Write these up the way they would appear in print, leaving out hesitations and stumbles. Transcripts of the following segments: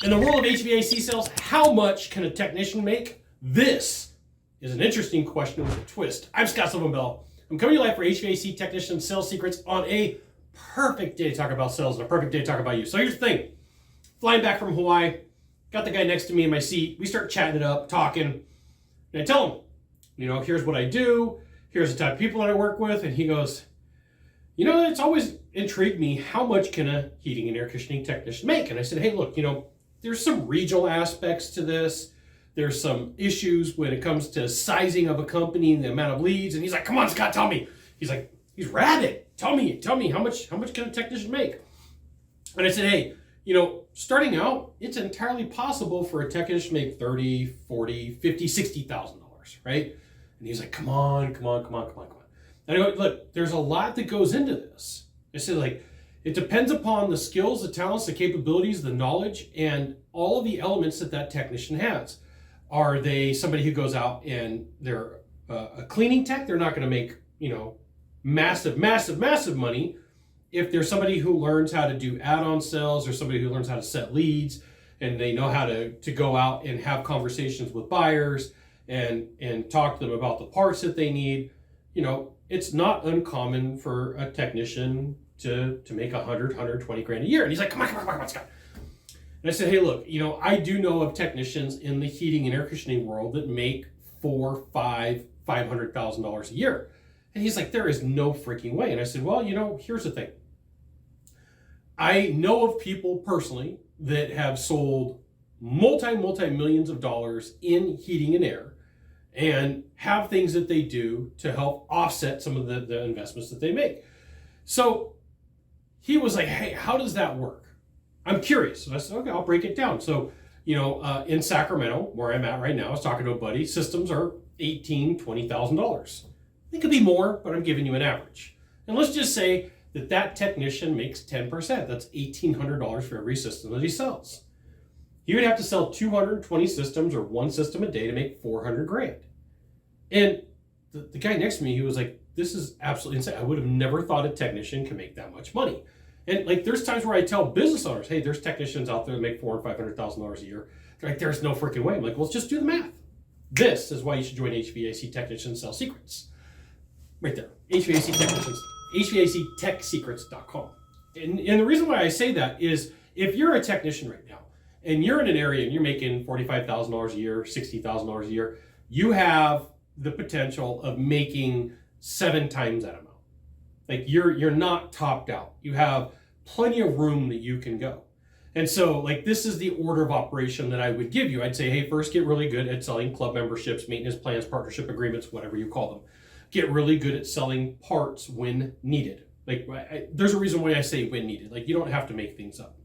In the world of HVAC sales, how much can a technician make? This is an interesting question with a twist. I'm Scott Silverman. I'm coming to you live for HVAC technician sales secrets on a perfect day to talk about sales and a perfect day to talk about you. So here's the thing. Flying back from Hawaii, got the guy next to me in my seat. We start chatting it up, talking, and I tell him, here's what I do. Here's the type of people that I work with. And he goes, it's always intrigued me, how much can a heating and air conditioning technician make? And I said, hey, look, there's some regional aspects to this. There's some issues when it comes to sizing of a company and the amount of leads. And he's like, come on, Scott, tell me. He's rabid. Tell me how much can a technician make? And I said, hey, starting out, it's entirely possible for a technician to make $30,000, $40,000, $50,000, $60,000, right? And he's like, come on. And I go, look, there's a lot that goes into this. I said, it depends upon the skills, the talents, the capabilities, the knowledge, and all of the elements that technician has. Are they somebody who goes out and they're a cleaning tech? They're not going to make, massive money. If there's somebody who learns how to do add-on sales, or somebody who learns how to set leads, and they know how to go out and have conversations with buyers and talk to them about the parts that they need, it's not uncommon for a technician to make 100, 120 grand a year. And he's like, come on, Scott. And I said, hey, look, I do know of technicians in the heating and air conditioning world that make $500,000 a year. And he's like, there is no freaking way. And I said, well, here's the thing. I know of people personally that have sold multi-millions of dollars in heating and air and have things that they do to help offset some of the investments that they make. So he was like, hey, how does that work? I'm curious. And I said, okay, I'll break it down. So, in Sacramento, where I'm at right now, I was talking to a buddy, systems are $18,000, $20,000. It could be more, but I'm giving you an average. And let's just say that technician makes 10%. That's $1,800 for every system that he sells. He would have to sell 220 systems or one system a day to make 400 grand. And the guy next to me, he was like, this is absolutely insane. I would have never thought a technician could make that much money. And there's times where I tell business owners, hey, there's technicians out there that make $400,000 or $500,000 a year. They're like, there's no freaking way. I'm like, well, let's just do the math. This is why you should join HVAC Technicians Sell Secrets. Right there, HVACtechsecrets.com. And the reason why I say that is if you're a technician right now and you're in an area and you're making $45,000 a year, $60,000 a year, you have the potential of making 7 times that amount. You're not topped out. You have plenty of room that you can go. And so this is the order of operation that I would give you. I'd say, hey, first get really good at selling club memberships, maintenance plans, partnership agreements, whatever you call them. Get really good at selling parts when needed. There's a reason why I say when needed. You don't have to make things up.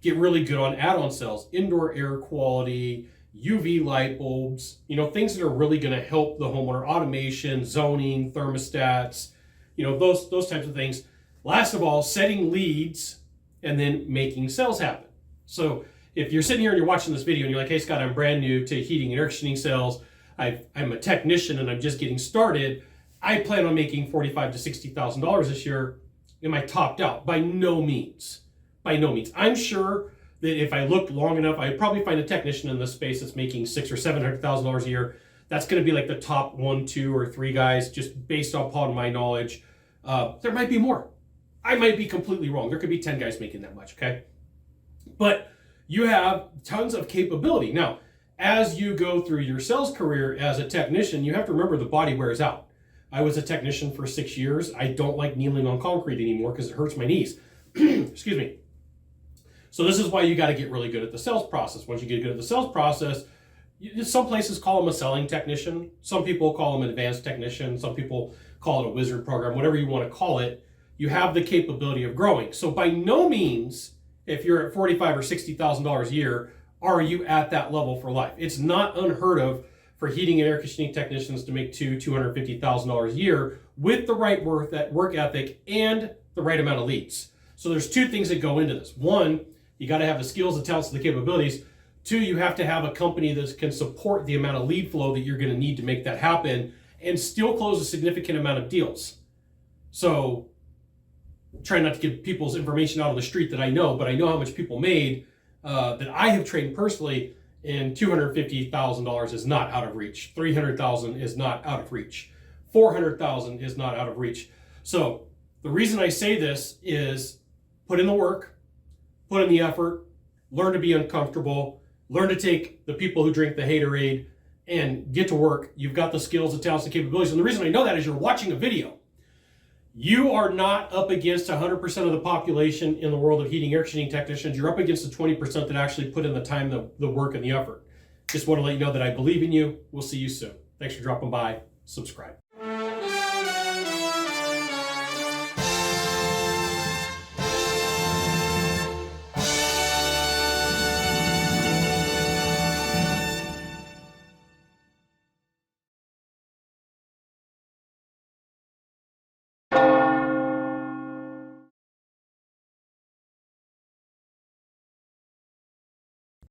Get really good on add-on sales, indoor air quality, UV light bulbs, things that are really going to help the homeowner, automation, zoning, thermostats, those types of things. Last of all, setting leads and then making sales happen. So if you're sitting here and you're watching this video and you're like, hey, Scott, I'm brand new to heating and air conditioning sales. I'm a technician and I'm just getting started. I plan on making $45,000 to $60,000 this year. Am I topped out? By no means. I'm sure that if I looked long enough, I'd probably find a technician in this space that's making $600,000 or $700,000 a year. That's going to be the top 1, 2, or 3 guys, just based upon my knowledge. There might be more. I might be completely wrong. There could be 10 guys making that much, okay? But you have tons of capability. Now, as you go through your sales career as a technician, you have to remember the body wears out. I was a technician for 6 years. I don't like kneeling on concrete anymore because it hurts my knees. Excuse me. So this is why you got to get really good at the sales process. Once you get good at the sales process, some places call them a selling technician. Some people call them an advanced technician. Some people call it a wizard program, whatever you want to call it. You have the capability of growing. So by no means, if you're at $45,000 or $60,000 a year, are you at that level for life. It's not unheard of for heating and air conditioning technicians to make $250,000 a year with the right work ethic and the right amount of leads. So there's 2 things that go into this. 1, you got to have the skills, the talents, and the capabilities. 2, you have to have a company that can support the amount of lead flow that you're going to need to make that happen and still close a significant amount of deals. So try not to give people's information out on the street that I know, but I know how much people made that I have trained personally, and $250,000 is not out of reach. $300,000 is not out of reach. $400,000 is not out of reach. So the reason I say this is put in the work, put in the effort, learn to be uncomfortable, learn to take the people who drink the haterade and get to work. You've got the skills, the talents, the capabilities. And the reason I know that is you're watching a video. You are not up against 100% of the population in the world of heating, air conditioning technicians. You're up against the 20% that actually put in the time, the work, and the effort. Just want to let you know that I believe in you. We'll see you soon. Thanks for dropping by. Subscribe.